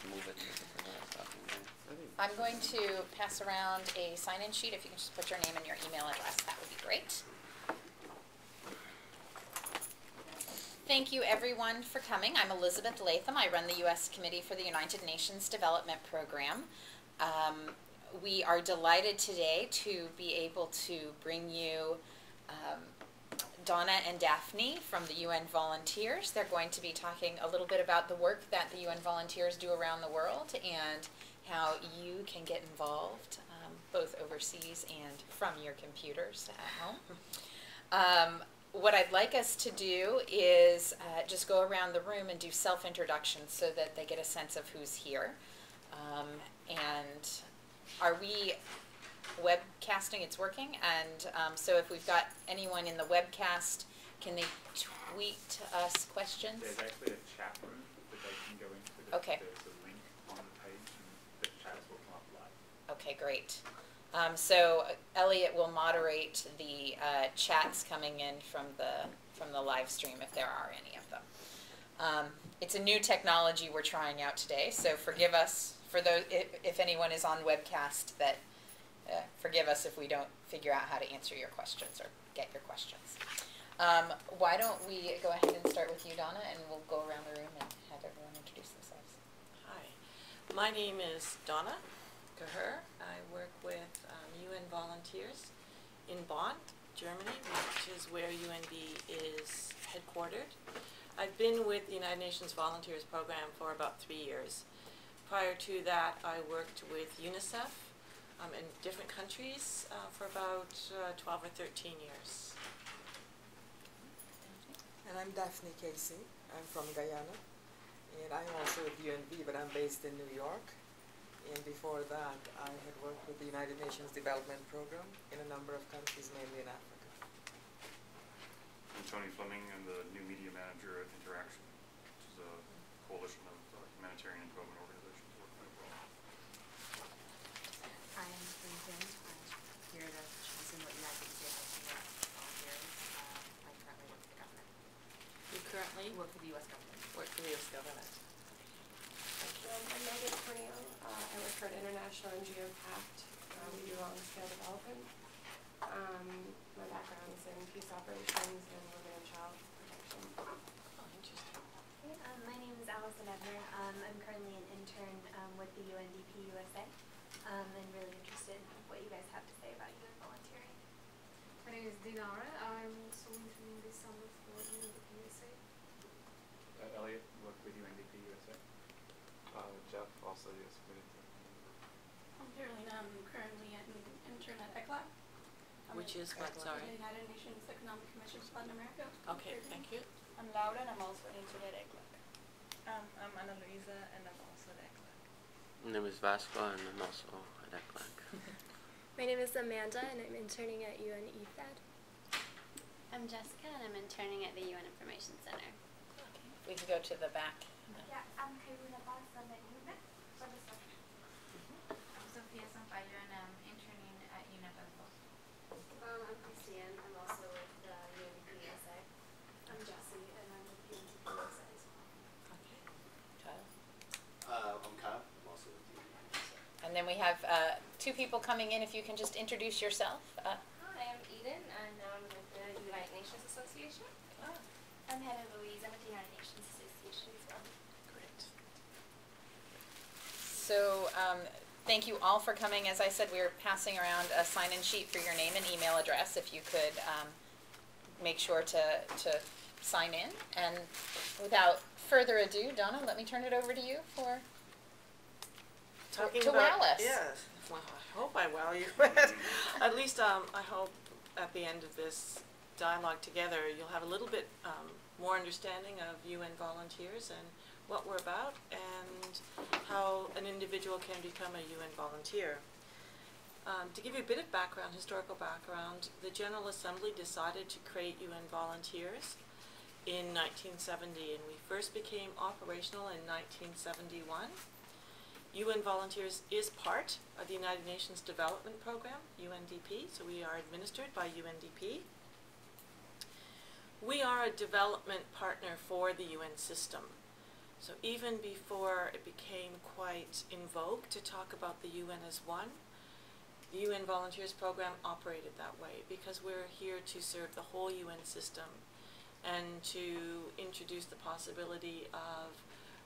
to move it to a different way of talking there. I'm going to pass around a sign-in sheet. If you can just put your name and your email address, that would be great. Thank you everyone for coming. I'm Elizabeth Latham. I run the U.S. Committee for the United Nations Development Program. We are delighted today to be able to bring you Donna and Daphne from the UN Volunteers. They're going to be talking a little bit about the work that the UN Volunteers do around the world and how you can get involved, both overseas and from your computers at home. What I'd like us to do is just go around the room and do self-introductions so that they get a sense of who's here. And are we webcasting? It's working. And so if we've got anyone in the webcast, can they tweet to us questions? There's actually a chat room that they can go into. Okay. There's a link on the page and the chats will come up live. Okay, great. So Elliot will moderate the chats coming in from the live stream if there are any of them. It's a new technology we're trying out today, so forgive us for those if anyone is on webcast. That forgive us if we don't figure out how to answer your questions or get your questions. Why don't we go ahead and start with you, Donna, and we'll go around the room and have everyone introduce themselves. Hi, my name is Donna. I work with UN Volunteers in Bonn, Germany, which is where UNV is headquartered. I've been with the United Nations Volunteers Program for about 3 years. Prior to that, I worked with UNICEF in different countries for about 12 or 13 years. And I'm Daphne Casey. I'm from Guyana, and I'm also with UNV, but I'm based in New York. And before that, I had worked with the United Nations Development Program in a number of countries, mainly in Africa. I'm Tony Fleming. I'm the new media manager at Interaction, which is a coalition of humanitarian and development organizations working abroad. I'm Lincoln. I'm here to choose what United States volunteers. I currently work for the government. You currently Work for the U.S. government. work for the U.S. government. I'm Megan Corneo. I work for an international NGO Impact. We do long-scale development. My background is in peace operations and women and child protection. Oh, interesting. My name is Allison Ebner. I'm currently an intern with the UNDP USA and really interested in what you guys have to say about UN volunteering. My name is Dinara. I'm also interning this summer for UNDP USA. Elliot, work with UNDP USA. Jeff, also US Committee. I'm Carolina. I'm currently an intern at ECLAC. Which is what, sorry? The United Nations Economic Commission for Latin America. Okay, thank you. I'm Laura and I'm also an intern at ECLAC. I'm Ana Luisa and I'm also at ECLAC. My name is Vasco and I'm also at ECLAC. My name is Amanda and I'm interning at UNEFAD. I'm Jessica and I'm interning at the UN Information Center. Okay. We can go to the back. Yeah, I'm Karuna Bass. I'm at UNV. I'm Sophia Sampaio and I'm interning at UNV as well. I'm Christiane. I'm also with the UNDP USA. I'm Jessie and I'm with UNDP USA as well. Okay. Kyle? I'm Kyle. I'm also with UNDP USA. And then we have two people coming in. If you can just introduce yourself. Hi, I'm Eden and I'm with the United Nations Association. I'm Hannah Louise. I'm with the United Nations Association as well. Great. So thank you all for coming. As I said, we're passing around a sign-in sheet for your name and email address. If you could make sure to sign in. And without further ado, Donna, let me turn it over to you for to wow us. Yes. Well, I hope I wow you. At least I hope at the end of this dialogue together you'll have a little bit more understanding of UN volunteers and what we're about and how an individual can become a UN volunteer. To give you a bit of background, historical background, the General Assembly decided to create UN volunteers in 1970 and we first became operational in 1971. UN Volunteers is part of the United Nations Development Program, UNDP, so we are administered by UNDP. We are a development partner for the UN system. So even before it became quite in vogue to talk about the UN as one, the UN Volunteers Program operated that way because we're here to serve the whole UN system and to introduce the possibility of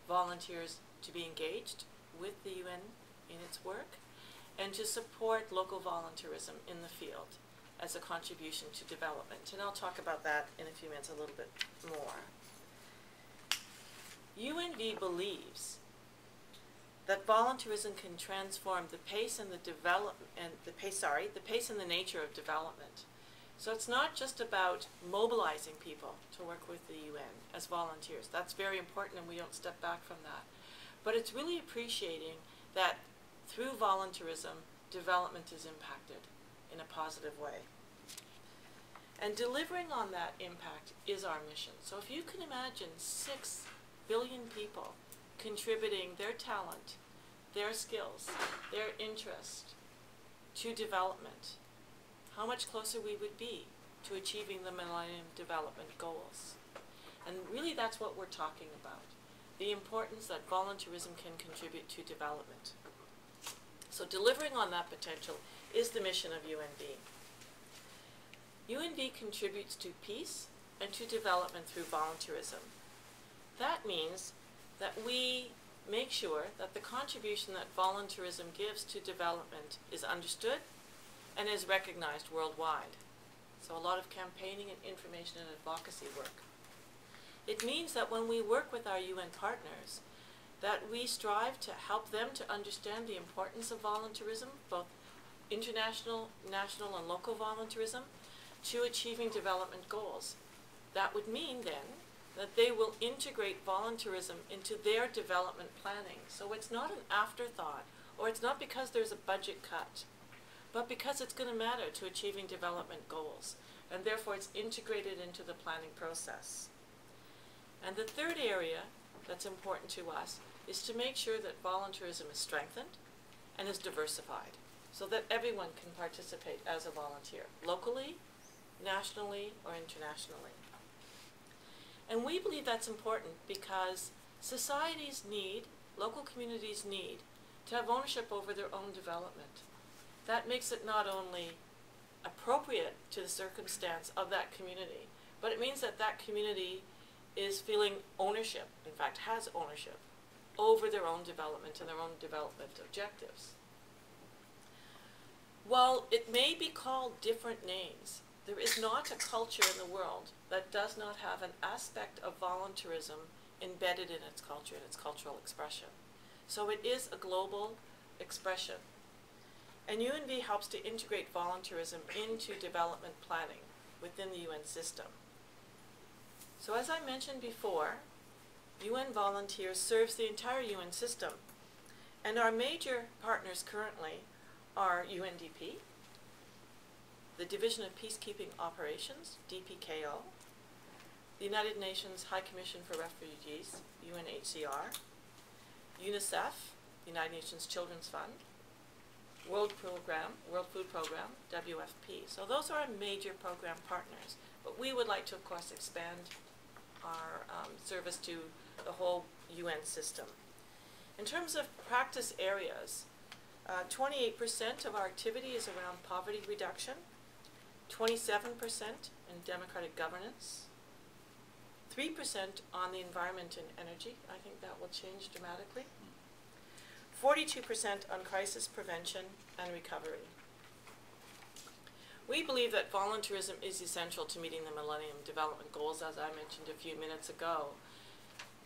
volunteers to be engaged with the UN in its work and to support local volunteerism in the field as a contribution to development. And I'll talk about that in a few minutes a little bit more. UNV believes that volunteerism can transform the pace and the pace and the nature of development. So it's not just about mobilizing people to work with the UN as volunteers. That's very important and we don't step back from that. But it's really appreciating that through volunteerism, development is impacted in a positive way. And delivering on that impact is our mission. So if you can imagine 6 billion people contributing their talent, their skills, their interest to development, how much closer we would be to achieving the Millennium Development Goals. And really that's what we're talking about, the importance that volunteerism can contribute to development. So delivering on that potential is the mission of UNV. UNV contributes to peace and to development through volunteerism. That means that we make sure that the contribution that volunteerism gives to development is understood and is recognized worldwide. So a lot of campaigning and information and advocacy work. It means that when we work with our UN partners, that we strive to help them to understand the importance of volunteerism, both international, national, and local volunteerism, to achieving development goals. That would mean then that they will integrate volunteerism into their development planning. So it's not an afterthought, or it's not because there's a budget cut, but because it's going to matter to achieving development goals, and therefore it's integrated into the planning process. And the third area that's important to us is to make sure that volunteerism is strengthened and is diversified, so that everyone can participate as a volunteer, locally, nationally, or internationally. And we believe that's important because societies need, local communities need, to have ownership over their own development. That makes it not only appropriate to the circumstance of that community, but it means that that community is feeling ownership, in fact has ownership, over their own development and their own development objectives. While it may be called different names, there is not a culture in the world that does not have an aspect of volunteerism embedded in its culture and its cultural expression. So it is a global expression. And UNV helps to integrate volunteerism into development planning within the UN system. So as I mentioned before, UN Volunteers serves the entire UN system. And our major partners currently are UNDP, the Division of Peacekeeping Operations, DPKO, the United Nations High Commission for Refugees, UNHCR, UNICEF, United Nations Children's Fund, World Food Program, WFP. So those are our major program partners. But we would like to, of course, expand our service to the whole UN system. In terms of practice areas, 28% of our activity is around poverty reduction, 27% in democratic governance, 3% on the environment and energy. I think that will change dramatically. 42% on crisis prevention and recovery. We believe that volunteerism is essential to meeting the Millennium Development Goals, as I mentioned a few minutes ago.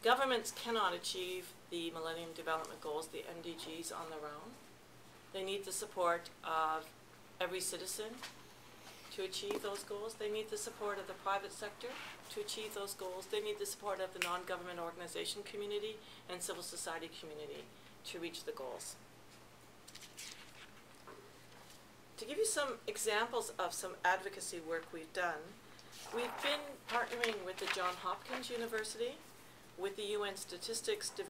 Governments cannot achieve the Millennium Development Goals, the MDGs, on their own. They need the support of every citizen to achieve those goals. They need the support of the private sector to achieve those goals. They need the support of the non-government organization community and civil society community to reach the goals. To give you some examples of some advocacy work we've done, we've been partnering with the Johns Hopkins University, with the UN Statistics